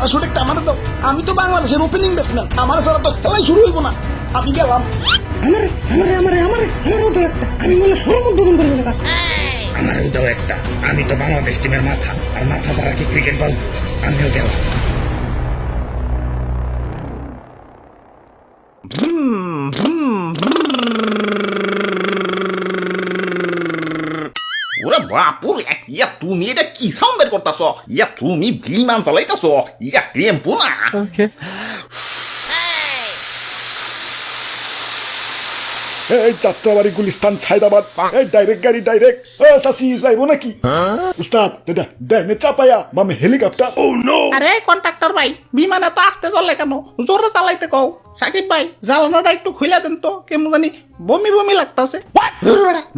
Parachute একটা আমার দাও, আমি তো বাংলাদেশের ওপেনিং ব্যাটসম্যান, আমার ছাড়া তো খেলাই শুরু হইব না। আমি গেলাম। আমারও দাও একটা, আমি বলে সরম উদ্বোধন করবো না। আমারও দাও একটা, আমি তো বাংলাদেশ টিমের মাথা, আর মাথা ছাড়া কি ক্রিকেট বাজবো? আমিও গেলাম। ওরে বাপুরে, ইয়া তুমি এটা কি সাউন্ড বের করতেছ? ইয়া তুমি বিমান চালাইতেছ? ইয়া টেম্পো না? এই যাত্রাবাড়ি গুলিস্তান ছাইদাবাদ, এই ডাইরেক্ট গাড়ি ডাইরেক্ট। সাসি যাইবো নাকি? উস্তাদ দাদা ডাইনে চাপায়া বামে হেলিকপ্টার। আরে কন্ট্রাক্টর ভাই, বিমানে তো আসতে চলে কেন? জোরে চালাইতে কও। সাকিব ভাই, জ্বালানোটা একটু খুলে দেন তো, কেমন জানি বমি বমি লাগতাছে।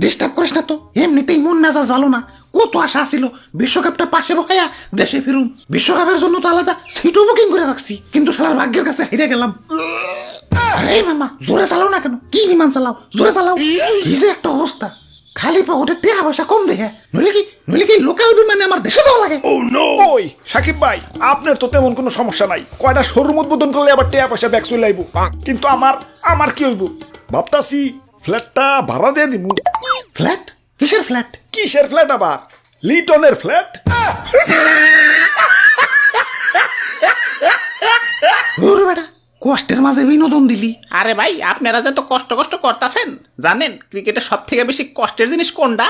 ডিস্টার্ব করিস না তো, এমনিতেই মন মেজাজ ভালো না। কত আশা ছিল বিশ্বকাপটা পাশে বসাইয়া দেশে ফিরুন, বিশ্বকাপের জন্য তো আলাদা সিটও বুকিং করে রাখছি, কিন্তু শালার ভাগ্যের কাছে হেরে গেলাম। আরে মামা, জোরে চালাও না কেন? কি বিমান চালাও, জোরে চালাও। কি যে একটা অবস্থা, খালি পকেটে টাকা পয়সা কম দেখে, নইলে কি লোকাল বিমানে আমার দেশে যাওয়া লাগে। ওই সাকিব ভাই, আপনার তো তেমন কোনো সমস্যা নাই, কয়টা শোরুম উদ্বোধন করলে আবার টাকা পয়সা ব্যাক চলে আইব। কিন্তু আমার কি হইব? ভাবতাছি ফ্ল্যাটটা ভাড়া দিয়ে দিমু। ফ্ল্যাট? কিসের ফ্ল্যাট? কিসের ফ্ল্যাট আবার? লিটনের ফ্ল্যাট। ওরে বেটা, কষ্টের মাঝে বিনোদন দিলি। আরে ভাই, আপনারা যে তো কষ্ট করতেছেন, জানেন ক্রিকেটের সব থেকে বেশি কষ্টের জিনিস কোনটা?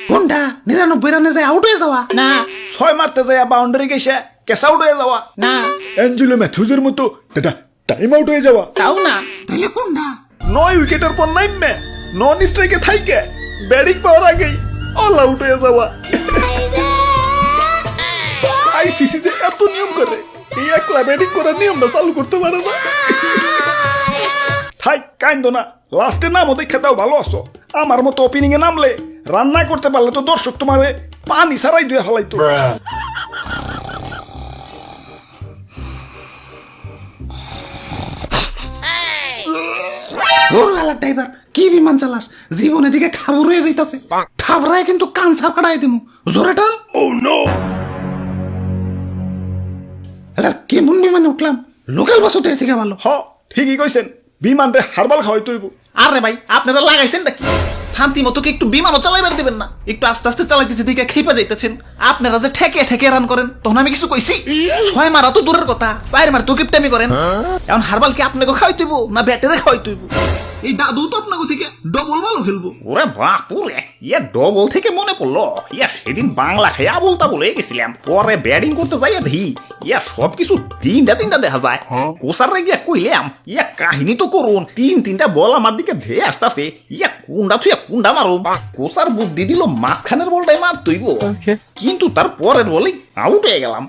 কোনটা? 99 রানে যায় আউট হয়ে যাওয়া? না 6 মারতে যায় বাউন্ডারি গেছে ক্যাচ আউট হয়ে যাওয়া? না, অ্যাঞ্জেলো ম্যাথিউজের মতো দাদা টাইম আউট হয়ে যাওয়া? তাও না। তাহলে কোনটা? 9 উইকেটের পর নাইমে নন স্ট্রাইকে থাইকে ব্যাটিং পাওয়ার আগেই অল আউট হয়ে যাওয়া। আইসিসি যে এত নিয়ম করে, এই একলা ব্যাটিং করার নিয়মটা চালু করতে পারে না। থাই কাইন্দ না, লাস্টে নামও দেখে দাও ভালো আছো। আমার মতো ওপেনিং এ নামলে রান্না করতে পারলে তো দর্শক তোমারে পানি ছাড়াই দিয়ে হালাইতো। ওর ড্রাইভার, কি বিমান চালাস? জীবনে দিকে খাবর হয়ে যাইতাছে। থাবরায় কিন্তু কানসা ফাড়াই দিমু, জোরে টান। কেমন বিমানে উঠলাম? লোকাল বাসের থেকে ভালো। হ ঠিকই কইছেন, বিমানরে হারবাল খাওয়াই তৈব। আরে ভাই, আপনারা লাগাইছেন নাকি? শান্তি মতো কি একটু বিমানও চালাইবার দিবেন না? একটু আস্তে আস্তে চালাইতেছে দিকে খেপে যাইতেছেন। আপনারা যে ঠেকে রান করেন, তখন আমি কিছু কইছি? 6 মারা তো দূরের কথা, 4 মার তো কিপটামি করেন। এখন হারবাল কি আপনাকে খাওয়াই তুইব না ব্যাটারে খাওয়াই তুইব? এই দাদু তো আপনাকে থেকে ডবল ভালো খেলবো। ওরে বাপুরে, ইয়া ডবল থেকে মনে পড়লো, ইয়া সেদিন বাংলা খেয়ে আবল তাবল হয়ে গেছিলাম। পরে ব্যাটিং করতে যাই দেখি ইয়া সবকিছু তিনটা দেখা যায়। কোসারে গিয়া কইলাম, ইয়া কাহিনী তো করুন, তিনটা বল আমার দিকে ধেয়ে আসতেছে, ইয়া কুন্ডা মারো। কোসার বুদ্ধি দিল মাঝখানের বলটাই মার তুইব, কিন্তু তার পরের বলেই আউট হয়ে গেলাম।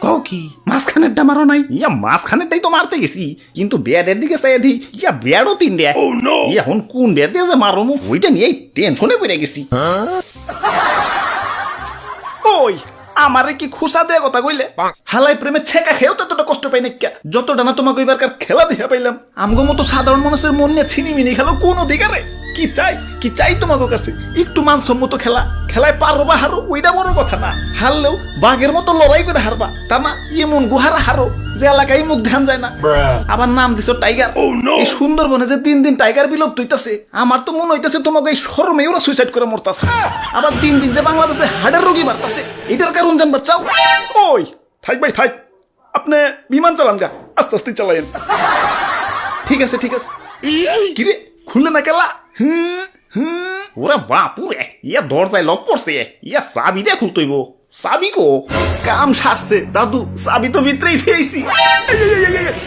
কও কি মাঝখানের ডামারও নাই? ইয়া মাঝখানেরটাই তো মারতে গেছি, কিন্তু ব্যাটের দিকে চাই দি ইয়া ব্যাটও তিনটে। এখন কোন ব্যাট দিয়ে যে মারো ওইটা নিয়ে টেনশনে পড়ে গেছি। ওই আমারে কি খুসা দেয়া কথা কইলে? হালাই প্রেমে ছেকা খেয়েও তো এতটা কষ্ট পাই না, যতটা না তোমাকে এবারকার খেলা দেখা পাইলাম। আমগো মতো সাধারণ মানুষের মন নিয়ে ছিনিমিনি খেলো কোন অধিকারে? কি চাই তোমাকে কাছে? একটু মানসম্মত খেলায় পারো বা হারো ওইটা বড় কথা না। হারলেও বাঘের মতো লড়াই করে হারবা, তা না এমন গুহারা হারো যে এলাকায় মুখ ধ্যান যায় না। আবার নাম দিছো টাইগার। এই সুন্দরবনে যে দিন টাইগার বিলুপ্ত হইতাছে, আমার তো মনে হইতাছে তোমাকে এই শরমে ওরা সুইসাইড করে মরতাছে। আবার দিন যে বাংলাদেশে হার্টের রোগী বাড়তাছে, এটার কারণ জানবার চাও? ওই থাক ভাই থাক, আপনি বিমান চালান গা, আস্তে আস্তে চালাইন। ঠিক আছে কিরে খুললে না কেলা? ওরে বাপুরে, ইয়া দরজায় লক করছে, ইয়া চাবি দিয়ে খুলতইব। চাবি কো? কাম সারছে দাদু, চাবি তো ভিতরেই ফেয়েছি।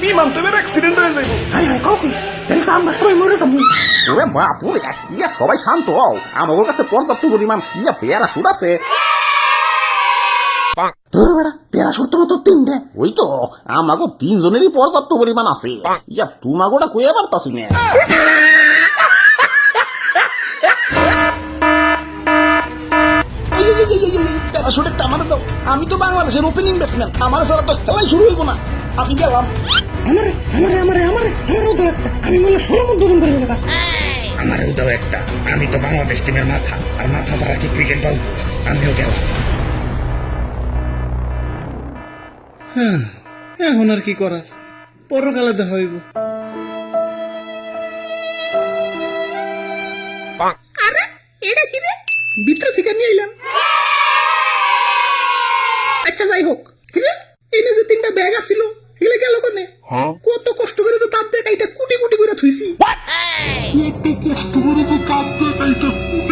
বিমান তো এবার অ্যাক্সিডেন্ট হয়ে যাইব। ওরে বাপুরে, ইয়া সবাই শান্ত হও, আমার কাছে পর্যাপ্ত পরিমাণ ইয়া প্যারাশুট আছে। প্যারাশুট তো মাত্র 3টে। ওই তো আমাকে 3 জনেরই পর্যাপ্ত পরিমাণ আছে। ইয়া তোমাগোটা কয়ে পারতাছি না। প্যারাশুট একটা আমার দাও, আমি তো বাংলাদেশের ওপেনিং ব্যাটসম্যান, আমার ছাড়া তো খেলাই শুরু হইব না। আমি গেলাম। আমারও দাও একটা, আমি বলে সরম উদ্বোধন করবো না। আমারও দাও একটা, আমি তো বাংলাদেশ টিমের মাথা, আর মাথা ছাড়া কি ক্রিকেট বাজবো? আমিও গেলাম। এখন আর কি করার, পরকালে দেখা হইব। আরে এটা কি রে, ভিতর থেকে নিয়ে এলাম। আচ্ছা যাই হোক, কিরে এনে যে 3টা ব্যাগ আছিল এগুলো গেল কোনে? কত কষ্ট করে তো তার দেখ এটা কুটি কুটি করে থুইছি। কত কষ্ট করে তো তার দেখ এটা কুটি